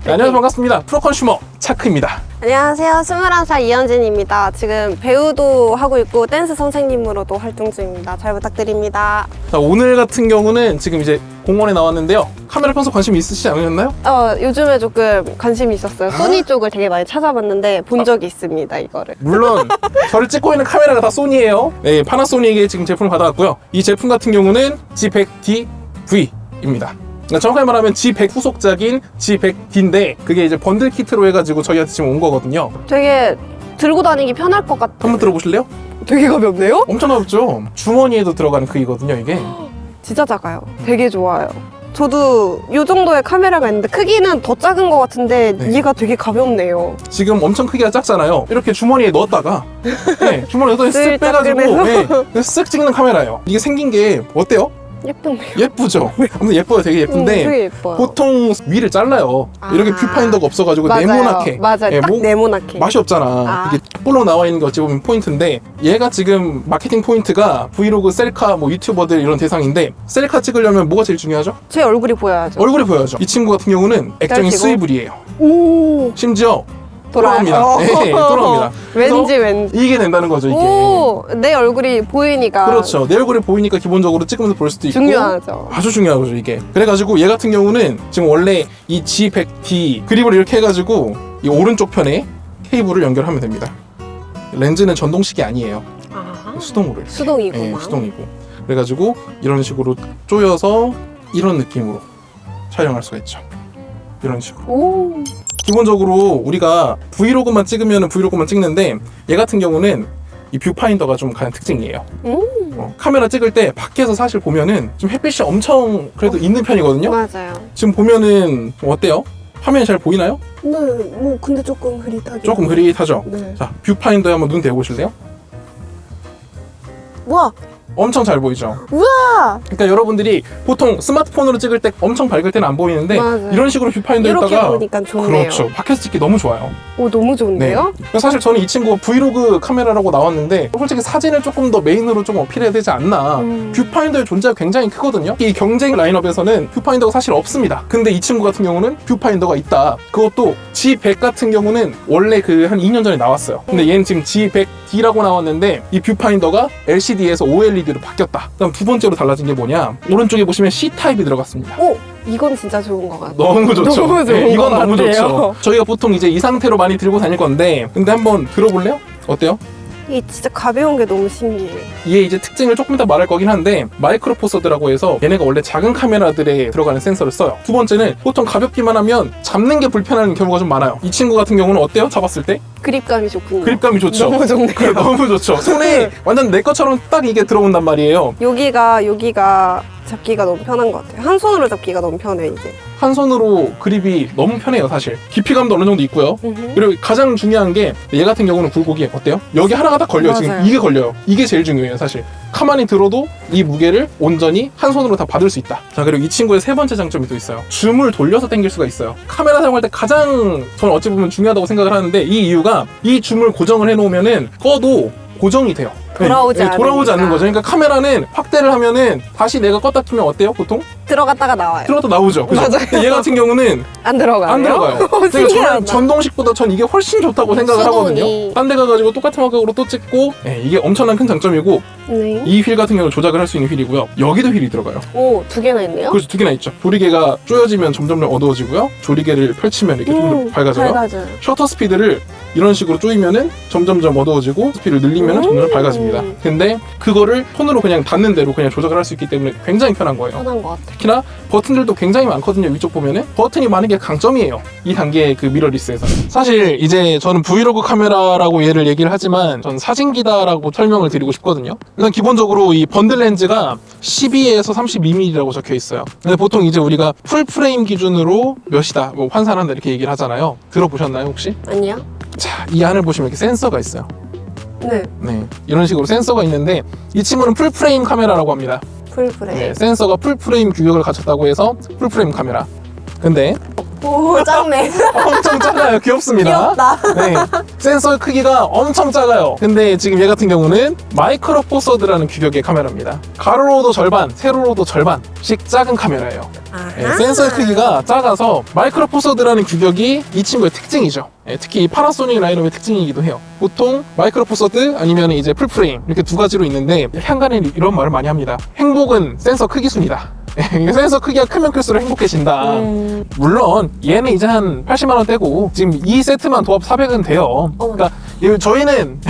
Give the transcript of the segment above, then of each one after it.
네, 안녕하세요. 반갑습니다. 프로컨슈머 차크입니다. 안녕하세요. 21살 이현진입니다. 지금 배우도 하고 있고 댄스 선생님으로도 활동 중입니다. 잘 부탁드립니다. 자, 오늘 같은 경우는 지금 이제 공원에 나왔는데요. 카메라 평소 관심 있으시지 않으셨나요? 요즘에 조금 관심이 있었어요. 소니 쪽을 되게 많이 찾아봤는데 본 적이 있습니다, 이거를. 물론 저를 찍고 있는 카메라가 다 소니예요. 네, 파나소닉의 지금 제품을 받아왔고요. 이 제품 같은 경우는 G100DV입니다. 정확하게 말하면 G100 후속작인 G100D인데 그게 이제 번들 키트로 해가지고 저희한테 지금 온 거거든요. 되게 들고 다니기 편할 것 같아요. 한번 들어보실래요? 되게 가볍네요? 엄청 가볍죠? 주머니에도 들어가는 크기거든요, 이게. 진짜 작아요. 되게 좋아요. 저도 이 정도의 카메라가 있는데 크기는 더 작은 것 같은데 네. 얘가 되게 가볍네요. 지금 엄청 크기가 작잖아요. 이렇게 주머니에 넣었다가 네, 주머니에 넣었다가 쓱 빼가지고 네, 쓱 찍는 카메라예요. 이게 생긴 게 어때요? 예쁘네요. 예쁘죠? 아무튼 예뻐요. 되게 예쁜데 되게 예뻐요. 보통 위를 잘라요. 이렇게 뷰파인더가 없어가지고 맞아요. 네모나게. 맞아요. 예, 딱 네모나게. 맛이 없잖아. 이게 볼록 나와 있는 게 어찌 보면 포인트인데 얘가 지금 마케팅 포인트가 브이로그, 셀카, 뭐 유튜버들 이런 대상인데 셀카 찍으려면 뭐가 제일 중요하죠? 제 얼굴이 보여야죠. 얼굴이 보여야죠. 이 친구 같은 경우는 액정이 짧히고. 스위블이에요. 오, 심지어 돌아요. 돌아갑니다. 네, 돌아갑니다. 왠지. 이게 된다는 거죠, 이게. 오, 내 얼굴이 보이니까. 그렇죠. 내 얼굴이 보이니까 기본적으로 찍으면서 볼 수도 있고. 중요하죠. 아주 중요한 거죠, 이게. 그래가지고 얘 같은 경우는 지금 원래 이 G100D 그립을 이렇게 해가지고 이 오른쪽 편에 케이블을 연결하면 됩니다. 렌즈는 전동식이 아니에요. 수동으로. 이렇게. 수동이구나. 네, 수동이고. 그래가지고 이런 식으로 조여서 이런 느낌으로 촬영할 수가 있죠. 이런 식으로. 오. 기본적으로 우리가 브이로그만 찍으면 브이로그만 찍는데 얘 같은 경우는 이 뷰파인더가 좀 가장 특징이에요. 카메라 찍을 때 밖에서 사실 보면은 좀 햇빛이 엄청 그래도 있는 편이거든요. 맞아요. 지금 보면은 어때요? 화면이 잘 보이나요? 네, 뭐 근데 조금 흐릿하게. 조금 흐릿하죠? 네. 자, 뷰파인더에 한번 눈 대보실래요? 우와, 엄청 잘 보이죠? 우와. 그러니까 여러분들이 보통 스마트폰으로 찍을 때 엄청 밝을 때는 안 보이는데 맞아요. 이런 식으로 뷰파인더에다가 이렇게 보니까 좋네요. 그렇죠. 밖에서 찍기 너무 좋아요. 오, 너무 좋은데요? 그래서 사실 저는 이 친구가 브이로그 카메라라고 나왔는데 솔직히 사진을 조금 더 메인으로 좀 어필해야 되지 않나. 뷰파인더의 존재가 굉장히 크거든요. 이 경쟁 라인업에서는 뷰파인더가 사실 없습니다. 근데 이 친구 같은 경우는 뷰파인더가 있다. 그것도 G100 같은 경우는 원래 그 한 2년 전에 나왔어요. 근데 얘는 지금 G100D라고 나왔는데 이 뷰파인더가 LCD에서 OLED로 바뀌었다. 그다음 두 번째로 달라진 게 뭐냐? 오른쪽에 보시면 C타입이 들어갔습니다. 오, 이건 진짜 좋은 것 같아요. 너무 좋죠. 너무 좋은 네, 이건 것 너무 같아요. 좋죠. 저희가 보통 이제 이 상태로 많이 들고 다닐 건데 근데 한번 들어볼래요? 어때요? 이게 진짜 가벼운 게 너무 신기해요. 얘 이제 특징을 조금 이따 말할 거긴 한데 마이크로 포서드라고 해서 얘네가 원래 작은 카메라들에 들어가는 센서를 써요. 두 번째는 보통 가볍기만 하면 잡는 게 불편한 경우가 좀 많아요. 이 친구 같은 경우는 어때요? 잡았을 때? 그립감이 좋군요. 그립감이 좋죠. 너무 좋네요. 그래, 너무 좋죠. 손에 완전 내 것처럼 딱 이게 들어온단 말이에요. 여기가 잡기가 너무 편한 것 같아요. 한 손으로 잡기가 너무 편해, 이제. 한 손으로 그립이 너무 편해요, 사실. 깊이감도 어느 정도 있고요. 그리고 가장 중요한 게 얘 같은 경우는 굴곡이 어때요? 여기 하나가 딱 걸려요. 지금 맞아요. 이게 걸려요. 이게 제일 중요해요, 사실. 가만히 들어도 이 무게를 온전히 한 손으로 다 받을 수 있다. 자, 그리고 이 친구의 세 번째 장점이 또 있어요. 줌을 돌려서 당길 수가 있어요. 카메라 사용할 때 가장 저는 어찌 보면 중요하다고 생각을 하는데 이 이유가 이 줌을 고정을 해놓으면은 꺼도 고정이 돼요. 돌아오지 돌아오지 않는 않으니까. 거죠. 그러니까 카메라는 확대를 하면은 다시 내가 껐다 키면 어때요, 보통? 들어갔다가 나와요. 들어도 나오죠. 그죠? 맞아요. 근데 얘 같은 경우는 안 들어가요? 안 들어가요. 그러니까 신기하다. 저는 전동식보다 전 이게 훨씬 좋다고 생각을 수동이. 하거든요. 딴 데 가가지고 똑같은 화각으로 또 찍고 이게 엄청난 큰 장점이고 네. 이 휠 같은 경우는 조작을 할 수 있는 휠이고요. 여기도 휠이 들어가요. 오, 두 개나 있네요? 그래서 두 개나 있죠. 조리개가 조여지면 점점 어두워지고요. 조리개를 펼치면 이렇게 좀 더 밝아져요. 밝아져요. 셔터 스피드를 이런 식으로 조이면은 점점점 어두워지고 스피드를 늘리면은 점점 밝아집니다. 근데 그거를 폰으로 그냥 닿는 대로 그냥 조작을 할 수 있기 때문에 굉장히 편한 거예요. 편한 것 같아요. 특히나 버튼들도 굉장히 많거든요. 위쪽 보면은 버튼이 많은 게 강점이에요. 이 단계의 그 미러리스에서. 사실 이제 저는 브이로그 카메라라고 얘를 얘기를 하지만 전 사진기다라고 설명을 드리고 싶거든요. 일단 기본적으로 이 번들 렌즈가 12에서 32mm라고 적혀 있어요. 근데 보통 이제 우리가 풀프레임 기준으로 몇이다, 뭐 환산한다 이렇게 얘기를 하잖아요. 들어보셨나요 혹시? 아니요? 자, 이 안을 보시면 이렇게 센서가 있어요. 네. 네, 이런 식으로 센서가 있는데 이 친구는 풀프레임 카메라라고 합니다. 풀프레임. 네, 센서가 풀프레임 규격을 갖췄다고 해서 풀프레임 카메라. 근데 오, 작네. 엄청 작아요. 귀엽습니다. 귀엽다. 네, 센서 크기가 엄청 작아요. 근데 지금 얘 같은 경우는 마이크로 포서드라는 규격의 카메라입니다. 가로로도 절반, 세로로도 절반씩 작은 카메라예요. 아하. 센서의 크기가 작아서 마이크로 포 서드라는 규격이 이 친구의 특징이죠. 특히 파나소닉 라인업의 특징이기도 해요. 보통 마이크로 포 서드 아니면 이제 풀프레임 이렇게 두 가지로 있는데 향가는 이런 말을 많이 합니다. 행복은 센서 크기 순이다. 센서 크기가 크면 클수록 행복해진다. 물론 얘는 이제 한 80만 원대고 지금 이 세트만 도합 400은 돼요. 그러니까 저희는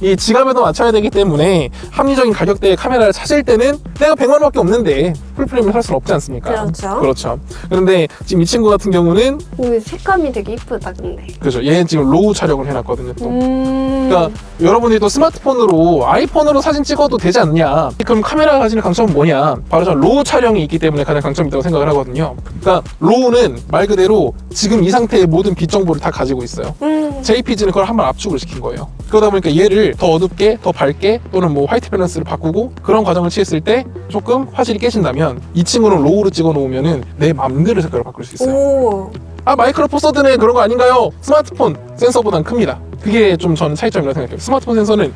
이 지갑에도 맞춰야 되기 때문에 합리적인 가격대의 카메라를 찾을 때는 내가 100만 원밖에 없는데 풀프레임을 살 수는 없지 않습니까? 그렇죠. 그런데 지금 이 친구 같은 경우는 색감이 되게 이쁘다 근데. 그렇죠. 얘는 지금 로우 촬영을 해놨거든요. 또. 그러니까 여러분들이 또 스마트폰으로 아이폰으로 사진 찍어도 되지 않냐? 그럼 카메라가 가지는 강점은 뭐냐? 바로 저는 로우 촬영이 있기 때문에 가장 강점이 있다고 생각을 하거든요. 그러니까 로우는 말 그대로 지금 이 상태의 모든 빛 정보를 다 가지고 있어요. JPG는 그걸 한번 압축을 시킨 거예요. 그러다 보니까 얘를 더 어둡게, 더 밝게 또는 뭐 화이트 밸런스를 바꾸고 그런 과정을 취했을 때 조금 화질이 깨진다면 이 친구는 로우로 찍어 놓으면은 내 맘대로 색깔을 바꿀 수 있어요. 마이크로 포 서드네 그런 거 아닌가요? 스마트폰 센서보단 큽니다. 그게 좀 저는 차이점이라고 생각해요. 스마트폰 센서는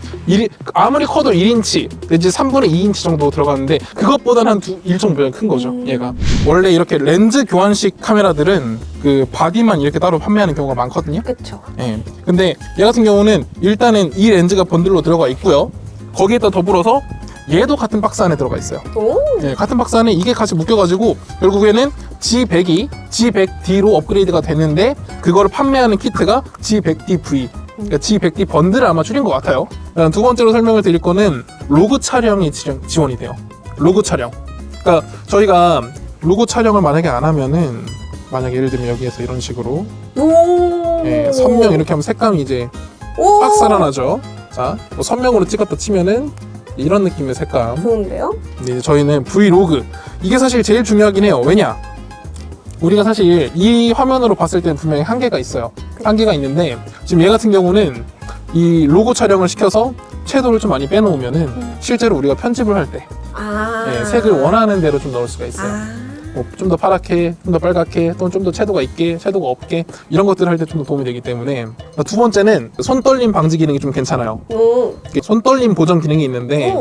아무리 커도 1인치 내지 3분의 2인치 정도 들어가는데 그것보다는 한 1.5배 큰 거죠. 얘가 원래 이렇게 렌즈 교환식 카메라들은 그 바디만 이렇게 따로 판매하는 경우가 많거든요. 그렇죠. 예. 근데 얘 같은 경우는 일단은 이 렌즈가 번들로 들어가 있고요. 거기에다 더불어서 얘도 같은 박스 안에 들어가 있어요. 네, 같은 박스 안에 이게 같이 묶여가지고 결국에는 G100이 G100D로 업그레이드가 되는데 그거를 판매하는 키트가 G100DV 그러니까 G100D 번들을 아마 줄인 것 같아요. 두 번째로 설명을 드릴 거는 로그 촬영이 지원이 돼요. 로그 촬영. 그러니까 저희가 로그 촬영을 만약에 안 하면은 만약에 예를 들면 여기에서 이런 식으로 선명 이렇게 하면 색감이 이제 빡 살아나죠. 자, 뭐 선명으로 찍었다 치면은 이런 느낌의 색감. 좋은데요? 근데 저희는 브이로그 이게 사실 제일 중요하긴 해요. 왜냐? 우리가 사실 이 화면으로 봤을 때는 분명히 한계가 있어요. 한계가 있는데 지금 얘 같은 경우는 이 로고 촬영을 시켜서 채도를 좀 많이 빼놓으면은 실제로 우리가 편집을 할 때 색을 원하는 대로 좀 넣을 수가 있어요. 뭐 좀 더 파랗게, 좀 더 빨갛게, 또는 좀 더 채도가 있게, 채도가 없게 이런 것들을 할 때 좀 더 도움이 되기 때문에 두 번째는 손 떨림 방지 기능이 좀 괜찮아요. 손 떨림 보정 기능이 있는데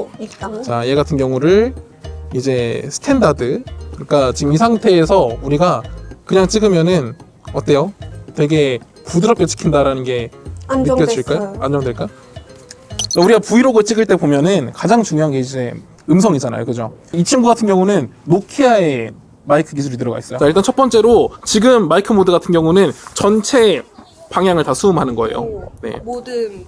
자, 얘 같은 경우를 이제 스탠다드 그러니까 지금 이 상태에서 우리가 그냥 찍으면은 어때요? 되게 부드럽게 찍힌다라는 게 느껴질까요? 안정될까? 우리가 브이로그 찍을 때 보면은 가장 중요한 게 이제 음성이잖아요, 그죠? 이 친구 같은 경우는 노키아의 마이크 기술이 들어가 있어요. 자, 일단 첫 번째로 지금 마이크 모드 같은 경우는 전체 방향을 다 수음하는 거예요. 네. 모든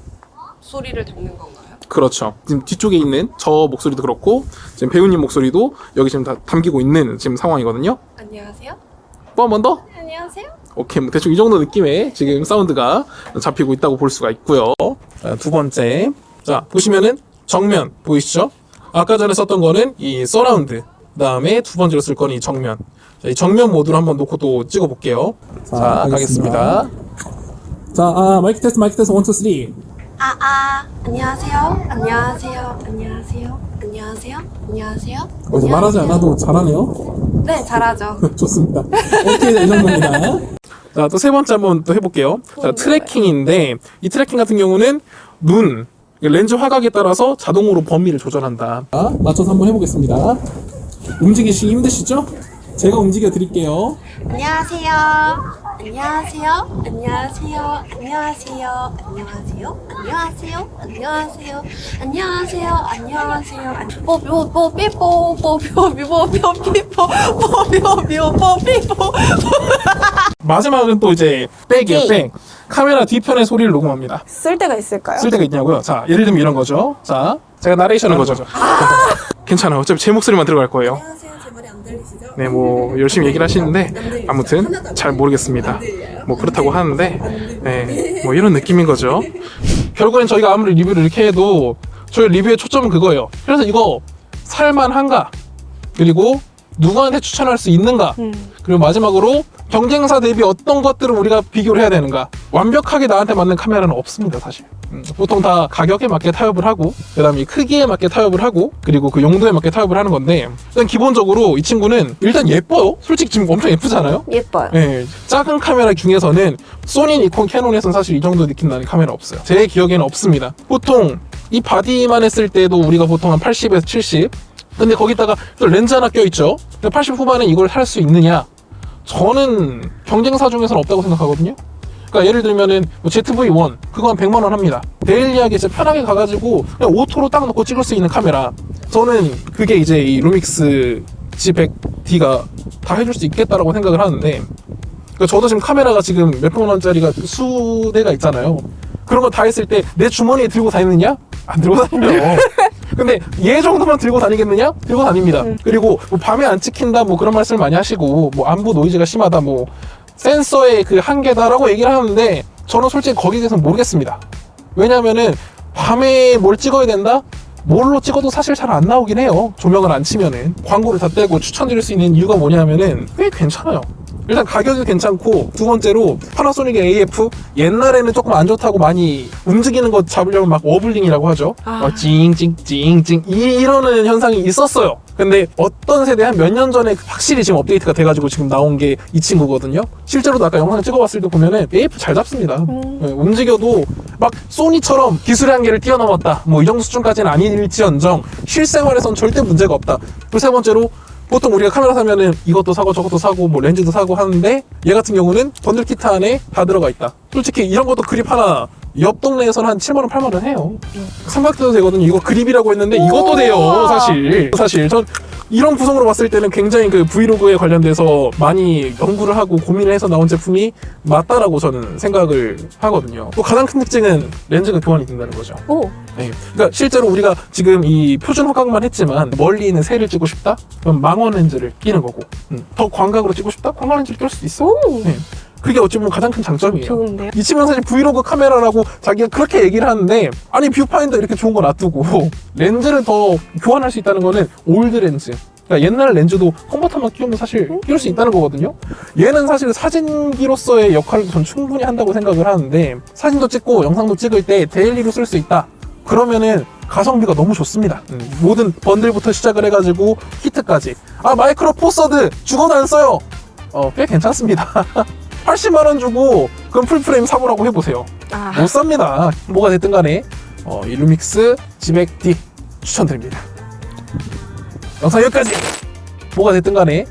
소리를 듣는 건가요? 그렇죠. 지금 뒤쪽에 있는 저 목소리도 그렇고 지금 배우님 목소리도 여기 지금 다 담기고 있는 지금 상황이거든요. 안녕하세요. 또 한 번 더? 안녕하세요. 오케이, 뭐 대충 이 정도 느낌의 지금 사운드가 잡히고 있다고 볼 수가 있고요. 자, 두 번째. 자, 보시면은 정면 보이시죠? 아까 전에 썼던 거는 이 서라운드. 그 다음에 두 번째로 쓸 거는 이 정면. 자, 이 정면 모드로 한번 놓고 또 찍어 볼게요. 자, 가겠습니다. 자, 마이크 테스트 1, 2, 3. 안녕하세요. 안녕하세요. 안녕하세요. 안녕하세요. 안녕하세요. 말하지 않아도 잘하네요. 네, 잘하죠. 좋습니다. 오케이, 이 정도입니다. 자, 또 세 번째 한번 또 해볼게요. 자, 트래킹인데 이 트래킹 같은 경우는 눈, 렌즈 화각에 따라서 자동으로 범위를 조절한다. 자, 맞춰서 한번 해보겠습니다. 움직이시기 힘드시죠? 제가 움직여 드릴게요. 안녕하세요. 안녕하세요. 안녕하세요. 안녕하세요. 안녕하세요. 안녕하세요. 안녕하세요. 안녕하세요. 안녕하세요. 마지막은 또 이제 백이에요. 백. 카메라 뒤편의 소리를 녹음합니다. 쓸 데가 있을까요? 쓸 데가 있냐고요? 자, 예를 들면 이런 거죠. 자, 제가 나레이션을 거죠. 괜찮아요. 어차피 제 목소리만 들어갈 거예요. 안녕하세요. 제 말이 안 들리시죠? 네, 뭐 열심히 얘기를 하시는데 아무튼 잘 모르겠습니다. 뭐 그렇다고 하는데 네, 뭐 이런 느낌인 거죠. 결국엔 저희가 아무리 리뷰를 이렇게 해도 저희 리뷰의 초점은 그거예요. 그래서 이거 살만한가? 그리고 누구한테 추천할 수 있는가? 그리고 마지막으로 경쟁사 대비 어떤 것들을 우리가 비교를 해야 되는가? 완벽하게 나한테 맞는 카메라는 없습니다, 사실. 보통 다 가격에 맞게 타협을 하고, 그 다음에 크기에 맞게 타협을 하고, 그리고 그 용도에 맞게 타협을 하는 건데, 일단 기본적으로 이 친구는 일단 예뻐요. 솔직히 지금 엄청 예쁘잖아요? 예뻐요. 네, 작은 카메라 중에서는 소니, 니콘, 캐논에서는 사실 이 정도 느낌 나는 카메라 없어요. 제 기억에는 없습니다. 보통 이 바디만 했을 때도 우리가 보통 한 80에서 70, 근데 거기다가 또 렌즈 하나 껴있죠. 80 후반에 이걸 할 수 있느냐? 저는 경쟁사 중에서는 없다고 생각하거든요. 그러니까 예를 들면은 뭐 ZV-1 그거 한 100만 원 합니다. 데일리하게 진짜 편하게 가가지고 그냥 오토로 딱 놓고 찍을 수 있는 카메라. 저는 그게 이제 이 루믹스 G100D가 다 해줄 수 있겠다라고 생각을 하는데, 그러니까 저도 지금 카메라가 지금 몇백만 원짜리가 수대가 있잖아요. 그런 거 다 했을 때 내 주머니에 들고 다니느냐? 안 들고 다니죠. 근데 얘 정도만 들고 다니겠느냐? 들고 다닙니다. 그리고 뭐 밤에 안 찍힌다 뭐 그런 말씀을 많이 하시고, 뭐 안부 노이즈가 심하다, 뭐 센서의 그 한계다라고 얘기를 하는데, 저는 솔직히 거기에 대해서는 모르겠습니다. 왜냐면은 밤에 뭘 찍어야 된다? 뭘로 찍어도 사실 잘 안 나오긴 해요. 조명을 안 치면은. 광고를 다 떼고 추천드릴 수 있는 이유가 뭐냐면은 꽤 괜찮아요. 일단 가격이 괜찮고, 두 번째로 파나소닉의 AF 옛날에는 조금 안 좋다고 많이 움직이는 거 잡으려면 막 워블링이라고 하죠. 찡찡찡찡 이러는 현상이 있었어요. 근데 어떤 세대 한 몇 년 전에 확실히 지금 업데이트가 돼가지고 지금 나온 게 이 친구거든요. 실제로도 아까 영상 찍어봤을 때 보면은 AF 잘 잡습니다. 네, 움직여도 막 소니처럼 기술의 한계를 뛰어넘었다 뭐 이 정도 수준까지는 아닐지언정 실생활에선 절대 문제가 없다. 그리고 세 번째로, 보통 우리가 카메라 사면은 이것도 사고 저것도 사고 뭐 렌즈도 사고 하는데, 얘 같은 경우는 번들 키트 안에 다 들어가 있다. 솔직히 이런 것도 그립 하나 옆 동네에서는 한 7만 원, 8만 원 해요. 삼각대도 되거든요. 이거 그립이라고 했는데 이것도 돼요. 사실 전 이런 구성으로 봤을 때는 굉장히 그 브이로그에 관련돼서 많이 연구를 하고 고민을 해서 나온 제품이 맞다라고 저는 생각을 하거든요. 또 가장 큰 특징은 렌즈가 교환이 된다는 거죠. 오. 네. 그러니까 실제로 우리가 지금 이 표준 화각만 했지만 멀리 있는 새를 찍고 싶다? 그럼 망원 렌즈를 끼는 거고, 더 광각으로 찍고 싶다? 광각 렌즈를 낄 수도 있어. 네. 그게 어찌 보면 가장 큰 장점이에요. 좋은데요? 이 친구는 사실 브이로그 카메라라고 자기가 그렇게 얘기를 하는데, 아니 뷰파인더 이렇게 좋은 거 놔두고 렌즈를 더 교환할 수 있다는 거는 올드 렌즈, 그러니까 옛날 렌즈도 컨버터만 끼우면 사실 끼울 수 있다는 거거든요. 얘는 사실 사진기로서의 역할도 전 충분히 한다고 생각을 하는데, 사진도 찍고 영상도 찍을 때 데일리로 쓸 수 있다 그러면은 가성비가 너무 좋습니다. 모든 번들부터 시작을 해가지고 키트까지. 마이크로 포서드 죽어도 안 써요. 꽤 괜찮습니다. 80만 원 주고 그럼 풀프레임 사보라고 해보세요. 못 삽니다. 뭐가 됐든 간에 이 루믹스 G100D 추천드립니다. 영상 여기까지. 뭐가 됐든 간에